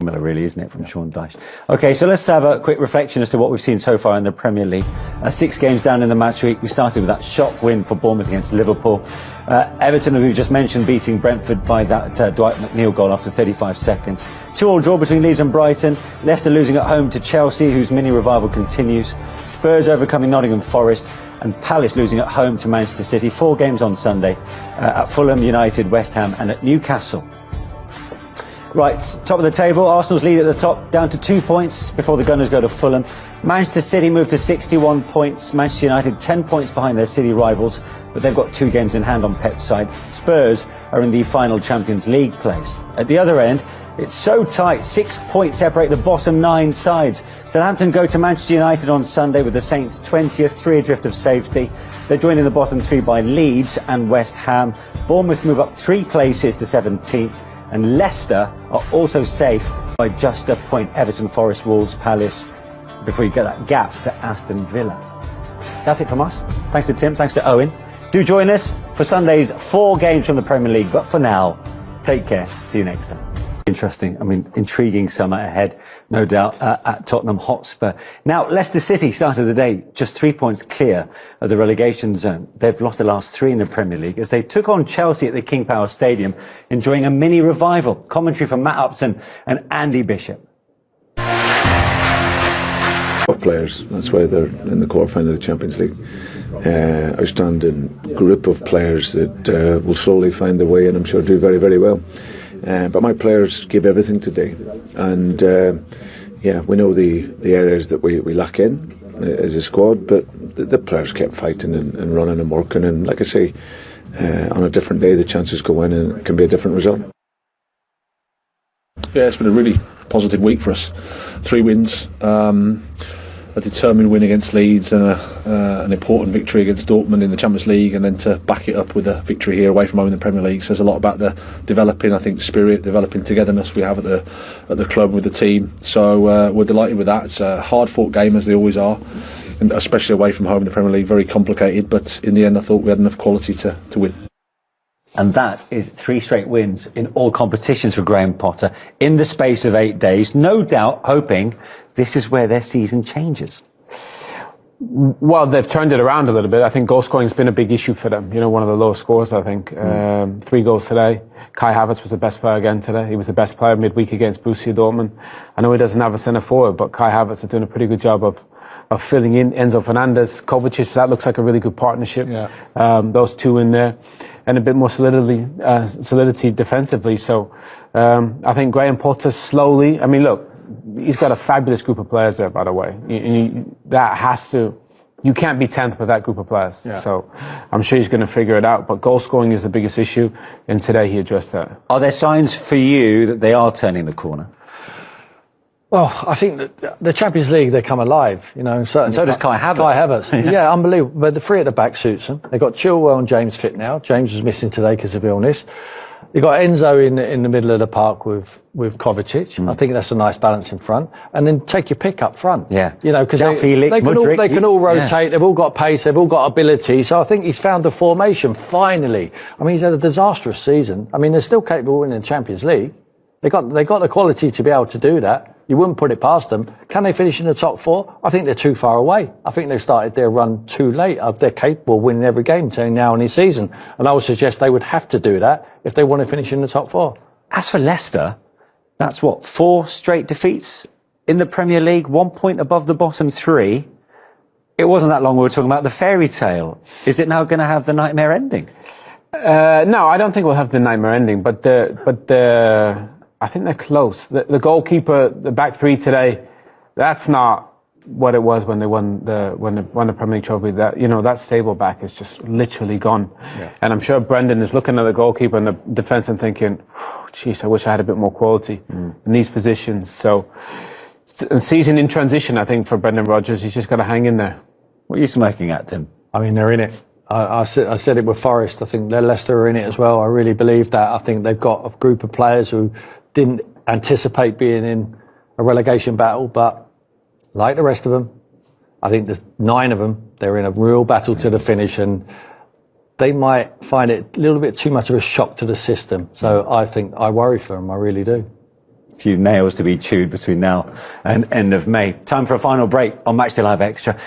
Really, isn't it, from Sean Dyche? Okay, so let's have a quick reflection as to what we've seen so far in the Premier League. 6 games down in the match week. We started with that shock win for Bournemouth against Liverpool. Everton, as we've just mentioned, beating Brentford by that Dwight McNeil goal after 35 seconds. 2-2 draw between Leeds and Brighton. Leicester losing at home to Chelsea, whose mini revival continues. Spurs overcoming Nottingham Forest, and Palace losing at home to Manchester City. 4 games on Sunday at Fulham, United, West Ham and at Newcastle. Right, top of the table, Arsenal's lead at the top, down to 2 points before the Gunners go to Fulham. Manchester City moved to 61 points. Manchester United 10 points behind their City rivals, but they've got 2 games in hand on Pep's side. Spurs are in the final Champions League place. At the other end, it's so tight, 6 points separate the bottom 9 sides. Southampton go to Manchester United on Sunday with the Saints 20th, 3 adrift of safety. They're joined in the bottom 3 by Leeds and West Ham. Bournemouth move up 3 places to 17th. And Leicester are also safe by just a point. Everton, Forest, Wolves, Palace, before you get that gap to Aston Villa. That's it from us. Thanks to Tim, thanks to Owen. Do join us for Sunday's 4 games from the Premier League. But for now, take care. See you next time. Interesting, intriguing summer ahead, no doubt, at Tottenham Hotspur. Now, Leicester City started the day just 3 points clear of the relegation zone. They've lost the last 3 in the Premier League as they took on Chelsea at the King Power Stadium, enjoying a mini revival. Commentary from Matt Upson and Andy Bishop. Players, that's why they're in the quarterfinal of the Champions League. Outstanding group of players that will slowly find their way and I'm sure do very, very well. But my players gave everything today, and we know the areas that we lack in as a squad, but the players kept fighting and running and working, and like I say, on a different day the chances go in and it can be a different result. Yeah, it's been a really positive week for us. 3 wins, a determined win against Leeds and an important victory against Dortmund in the Champions League, and then to back it up with a victory here away from home in the Premier League says a lot about the developing, I think, spirit, developing togetherness we have at the club with the team. So we're delighted with that. It's a hard-fought game, as they always are, and especially away from home in the Premier League, very complicated, but in the end I thought we had enough quality to win. And that is 3 straight wins in all competitions for Graham Potter in the space of 8 days. No doubt hoping this is where their season changes. Well, they've turned it around a little bit. I think goal scoring has been a big issue for them. One of the lowest scores, I think. 3 goals today. Kai Havertz was the best player again today. He was the best player midweek against Borussia Dortmund. I know he doesn't have a centre forward, but Kai Havertz is doing a pretty good job of filling in Enzo Fernandez, Kovacic. That looks like a really good partnership. Yeah. Those 2 in there. And a bit more solidity defensively. So I think Graham Potter slowly, look, he's got a fabulous group of players there, by the way. You can't be 10th with that group of players. Yeah. So I'm sure he's going to figure it out. But goal scoring is the biggest issue, and today he addressed that. Are there signs for you that they are turning the corner? Well, I think that the Champions League, they come alive, and so does Kai Havertz. Kai Havertz, yeah, unbelievable. But the 3 at the back suits them. They've got Chilwell and James fit now. James was missing today because of illness. You've got Enzo in the middle of the park with Kovacic. I think that's a nice balance in front. And then take your pick up front. Yeah. Because they can all rotate. Yeah. They've all got pace. They've all got ability. So I think he's found the formation finally. He's had a disastrous season. They're still capable of winning the Champions League. They got the quality to be able to do that. You wouldn't put it past them. Can they finish in the top 4? I think they're too far away. I think they've started their run too late. They're capable of winning every game between now and this season. And I would suggest they would have to do that if they want to finish in the top 4. As for Leicester, that's 4 straight defeats in the Premier League, 1 point above the bottom 3. It wasn't that long we were talking about the fairy tale. Is it now going to have the nightmare ending? No, I don't think we'll have the nightmare ending, but I think they're close. The goalkeeper, the back 3 today, that's not what it was when they won the Premier League trophy. That stable back is just literally gone. Yeah. And I'm sure Brendan is looking at the goalkeeper and the defence and thinking, geez, I wish I had a bit more quality in these positions. So, a season in transition, I think, for Brendan Rodgers. He's just got to hang in there. What are you smirking at, Tim? They're in it. I said it with Forest. I think Leicester are in it as well. I really believe that. I think they've got a group of players who didn't anticipate being in a relegation battle, but like the rest of them, I think there's 9 of them. They're in a real battle to the finish, and they might find it a little bit too much of a shock to the system. So I think I worry for them. I really do. few nails to be chewed between now and end of May. Time for a final break on Matchday Live Extra.